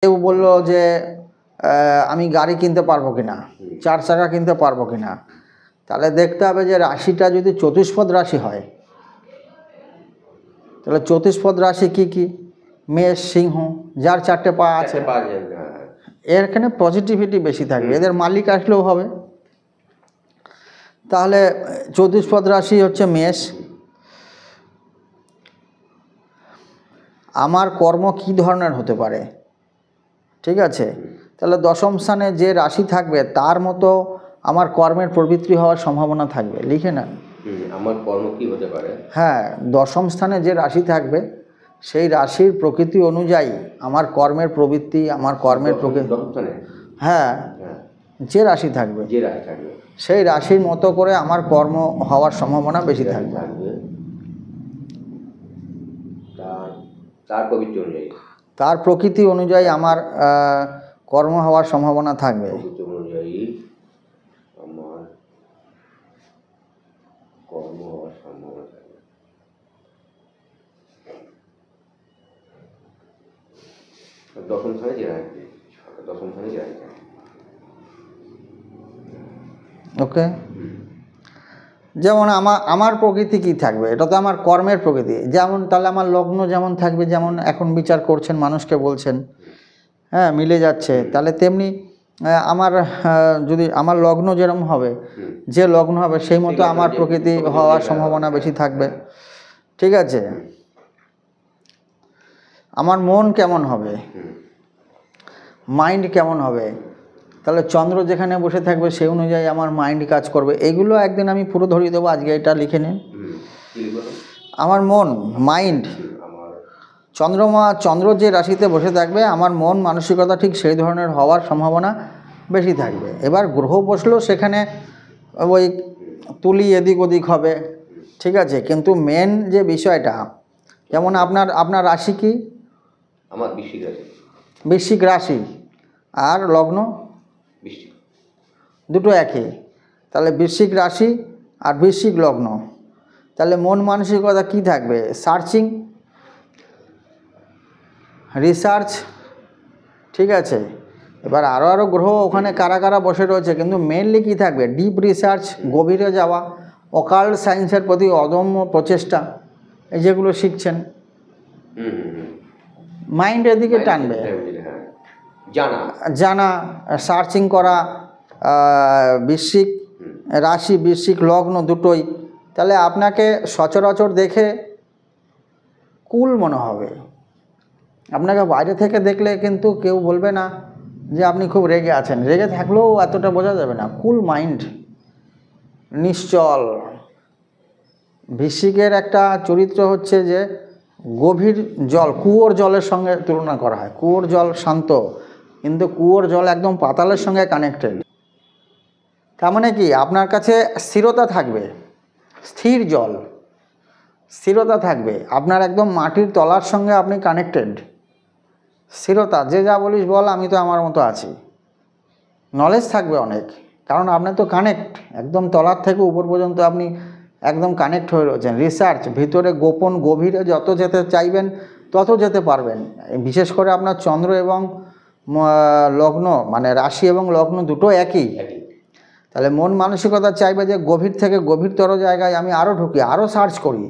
কেউ বললো যে আমি গাড়ি কিনতে পারবো কিনা, 4 চাকা কিনতে পারবো কিনা। তাহলে দেখতে হবে যে রাশিটা যদি চতুষ্পদ রাশি হয়, তাহলে চতুষ্পদ রাশি কি কি? মেষ, সিংহ, যার 4টে পা আছে, এর এখানে পজিটিভিটি বেশি থাকবে, এদের মালিক আসলেও হবে। তাহলে চতুষ্পদ রাশি হচ্ছে মেষ। আমার কর্ম কি ধরনের হতে পারে, ঠিক আছে? তাহলে দশম স্থানে যে রাশি থাকবে তার মতো আমার কর্মের প্রবৃত্তি হওয়ার সম্ভাবনা থাকবে। লিখে নেন, আমার কর্ম কি হতে পারে। হ্যাঁ, দশম স্থানে যে রাশি থাকবে সেই রাশির প্রকৃতি অনুযায়ী আমার কর্মের প্রবৃত্তি, আমার কর্মের প্রকৃতি, হ্যাঁ, যে রাশি থাকবে সেই রাশির মতো করে আমার কর্ম হওয়ার সম্ভাবনা বেশি থাকবে। তার প্রকৃতি অনুযায়ী আমার কর্ম হওয়ার সম্ভাবনা থাকবে। ওকে, যেমন আমার প্রকৃতি কি থাকবে, এটা তো আমার কর্মের প্রকৃতি। যেমন তাহলে আমার লগ্ন যেমন থাকবে, যেমন এখন বিচার করছেন মানুষকে বলছেন, হ্যাঁ, মিলে যাচ্ছে, তাহলে তেমনি আমার যদি আমার লগ্ন যেরকম হবে, যে লগ্ন হবে সেই মতো আমার প্রকৃতি হওয়ার সম্ভাবনা বেশি থাকবে, ঠিক আছে? আমার মন কেমন হবে, মাইন্ড কেমন হবে, তাহলে চন্দ্র যেখানে বসে থাকবে সেই অনুযায়ী আমার মাইন্ড কাজ করবে। এগুলো একদিন আমি পুরো ধরিয়ে দেবো, আজকে এটা লিখে নিন। আমার মন, মাইন্ড, চন্দ্র যে রাশিতে বসে থাকবে আমার মন মানসিকতা ঠিক সেই ধরনের হওয়ার সম্ভাবনা বেশি থাকবে। এবার গ্রহ বসলেও সেখানে ওই তুলি এদিক ওদিক হবে, ঠিক আছে? কিন্তু মেন যে বিষয়টা, যেমন আপনার রাশি কি? আমার বৃশ্চিক রাশি। বৃশ্চিক রাশি আর লগ্ন দুটো একই, তাহলে বৃশ্চিক রাশি আর বৃশ্চিক লগ্ন, তাহলে মন মানসিকতা কি থাকবে? সার্চিং, রিসার্চ, ঠিক আছে? এবার আরও গ্রহ ওখানে কারা কারা বসে রয়েছে, কিন্তু মেনলি কি থাকবে? ডিপ রিসার্চ, গভীরে যাওয়া, অকাল্ট সায়েন্সের প্রতি অদম্য প্রচেষ্টা, এই যেগুলো শিখছেন, মাইন্ড এদিকে টানবে, জানা, সার্চিং করা, বৃশ্চিক রাশি বৃশ্চিক লগ্ন দুটোই। তাহলে আপনাকে সচরাচর দেখে কুল মনে হবে। আপনাকে বাইরে থেকে দেখলে কিন্তু কেউ বলবে না যে আপনি খুব রেগে আছেন, রেগে থাকলেও এতটা বোঝা যাবে না। কুল মাইন্ড, নিশ্চল। বৃশ্চিকের একটা চরিত্র হচ্ছে যে গভীর জল, কুয়োর জলের সঙ্গে তুলনা করা হয়। কুয়োর জল শান্ত, কিন্তু কুয়োর জল একদম পাতালের সঙ্গে কানেক্টেড। তার মানে কি? আপনার কাছে স্থিরতা থাকবে, স্থির জল, স্থিরতা থাকবে। আপনার একদম মাটির তলার সঙ্গে আপনি কানেক্টেড, স্থিরতা। যে যা বলিস বল, আমি তো আমার মতো আছি। নলেজ থাকবে অনেক, কারণ আপনি তো কানেক্ট, একদম তলার থেকে উপর পর্যন্ত আপনি একদম কানেক্ট হয়ে রয়েছেন। রিসার্চ, ভিতরে গোপন গভীরে যত যেতে চাইবেন তত যেতে পারবেন। বিশেষ করে আপনার চন্দ্র এবং লগ্ন, মানে রাশি এবং লগ্ন দুটো একই, তাহলে মন মানসিকতা চাইবে যে গভীর থেকে গভীরতর জায়গায় আমি আরও ঢুকি, আরও সার্চ করি,